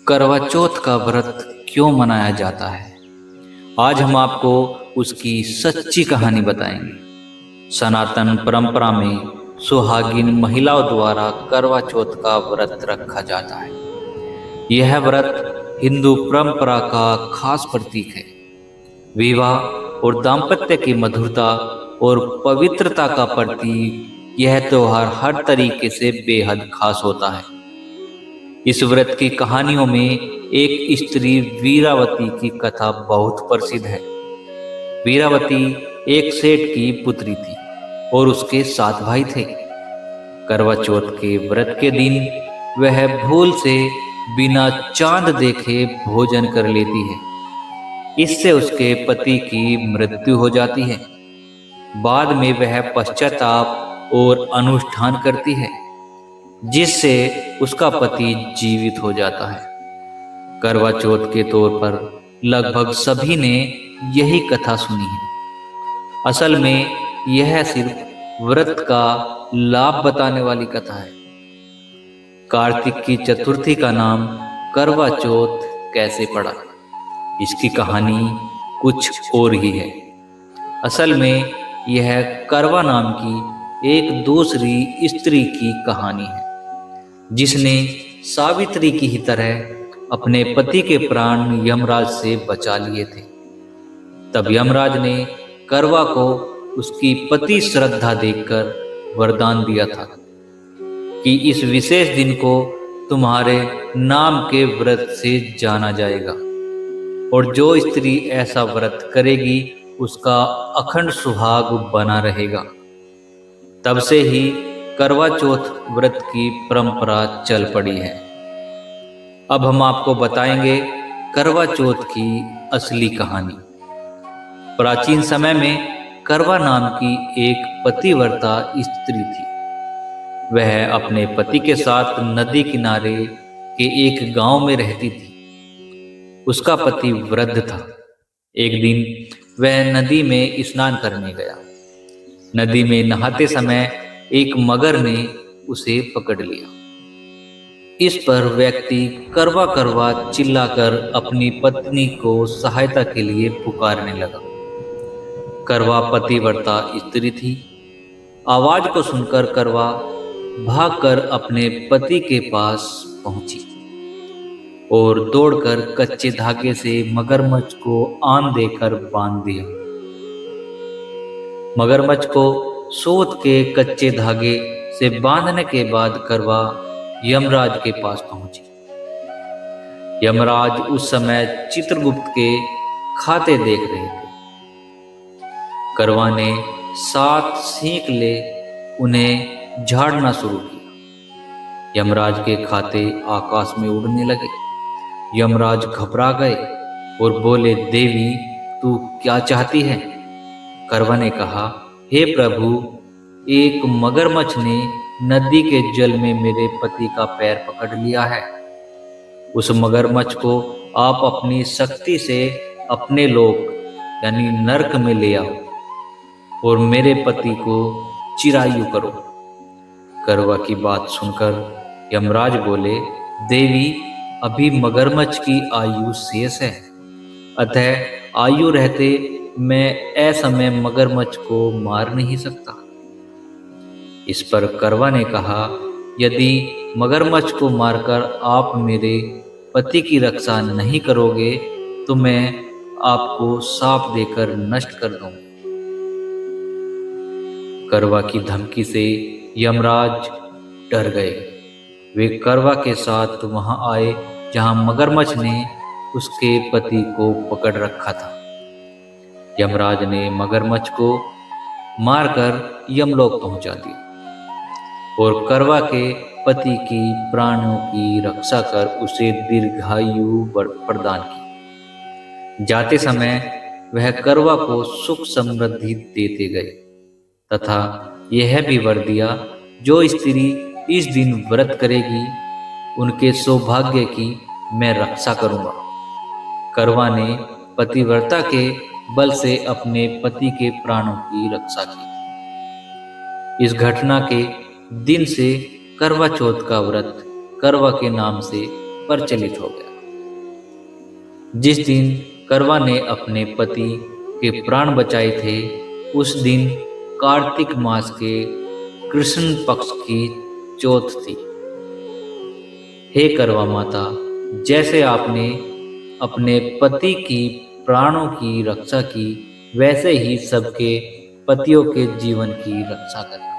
करवा चौथ का व्रत क्यों मनाया जाता है? आज हम आपको उसकी सच्ची कहानी बताएंगे। सनातन परंपरा में सुहागिन महिलाओं द्वारा करवा चौथ का व्रत रखा जाता है। यह व्रत हिंदू परंपरा का खास प्रतीक है। विवाह और दाम्पत्य की मधुरता और पवित्रता का प्रतीक यह त्योहार हर तरीके से बेहद खास होता है। इस व्रत की कहानियों में एक स्त्री वीरावती की कथा बहुत प्रसिद्ध है। वीरावती एक सेठ की पुत्री थी और उसके 7 भाई थे। करवा चौथ के व्रत के दिन वह भूल से बिना चांद देखे भोजन कर लेती है। इससे उसके पति की मृत्यु हो जाती है। बाद में वह पश्चाताप और अनुष्ठान करती है, जिससे उसका पति जीवित हो जाता है। करवा चौथ के तौर पर लगभग सभी ने यही कथा सुनी है। असल में यह सिर्फ व्रत का लाभ बताने वाली कथा है। कार्तिक की चतुर्थी का नाम करवा चौथ कैसे पड़ा, इसकी कहानी कुछ और ही है। असल में यह करवा नाम की एक दूसरी स्त्री की कहानी है, जिसने सावित्री की ही तरह अपने पति के प्राण यमराज से बचा लिए थे। तब यमराज ने करवा को उसकी पति श्रद्धा देखकर वरदान दिया था कि इस विशेष दिन को तुम्हारे नाम के व्रत से जाना जाएगा, और जो स्त्री ऐसा व्रत करेगी उसका अखंड सुहाग बना रहेगा। तब से ही करवा चौथ व्रत की परंपरा चल पड़ी है। अब हम आपको बताएंगे करवा चौथ की असली कहानी। प्राचीन समय में करवा नाम की एक पतिव्रता स्त्री थी। वह अपने पति के साथ नदी किनारे के एक गांव में रहती थी। उसका पति वृद्ध था। एक दिन वह नदी में स्नान करने गया। नदी में नहाते समय एक मगर ने उसे पकड़ लिया। इस पर व्यक्ति करवा करवा चिल्लाकर अपनी पत्नी को सहायता के लिए पुकारने लगा। करवा पतिव्रता स्त्री थी। आवाज को सुनकर करवा भागकर अपने पति के पास पहुंची और दौड़कर कच्चे धागे से मगरमच्छ को आन देकर बांध दिया। मगरमच्छ को सोत के कच्चे धागे से बांधने के बाद करवा यमराज के पास पहुंची। यमराज उस समय चित्रगुप्त के खाते देख रहे थे। करवा ने 7 सींग ले उन्हें झाड़ना शुरू किया। यमराज के खाते आकाश में उड़ने लगे। यमराज घबरा गए और बोले, देवी तू क्या चाहती है? करवा ने कहा, हे प्रभु, एक मगरमच्छ ने नदी के जल में मेरे पति का पैर पकड़ लिया है। उस मगरमच्छ को आप अपनी शक्ति से अपने लोक यानी नरक में ले आओ और मेरे पति को चिरायु करो। करवा की बात सुनकर यमराज बोले, देवी अभी मगरमच्छ की आयु शेष है, अतः आयु रहते मैं असमय मगरमच्छ को मार नहीं सकता। इस पर करवा ने कहा, यदि मगरमच्छ को मारकर आप मेरे पति की रक्षा नहीं करोगे तो मैं आपको शाप देकर नष्ट कर दूंगा। करवा की धमकी से यमराज डर गए। वे करवा के साथ वहां आए जहां मगरमच्छ ने उसके पति को पकड़ रखा था। यमराज ने मगरमच्छ को मारकर यमलोक पहुंचा दिया और करवा के पति की प्राणों की रक्षा कर उसे दीर्घायु प्रदान की। जाते समय वह करवा को सुख समृद्धि देते गए तथा यह भी वर दिया, जो स्त्री इस दिन व्रत करेगी उनके सौभाग्य की मैं रक्षा करूंगा। करवा ने पतिव्रता के बल से अपने पति के प्राणों की रक्षा की। इस घटना के दिन से करवा चौथ का व्रत करवा के नाम से प्रचलित हो गया। जिस दिन करवा ने अपने पति के प्राण बचाए थे, उस दिन कार्तिक मास के कृष्ण पक्ष की चौथ थी। हे करवा माता, जैसे आपने अपने पति की प्राणों की रक्षा की, वैसे ही सबके पतियों के जीवन की रक्षा करना।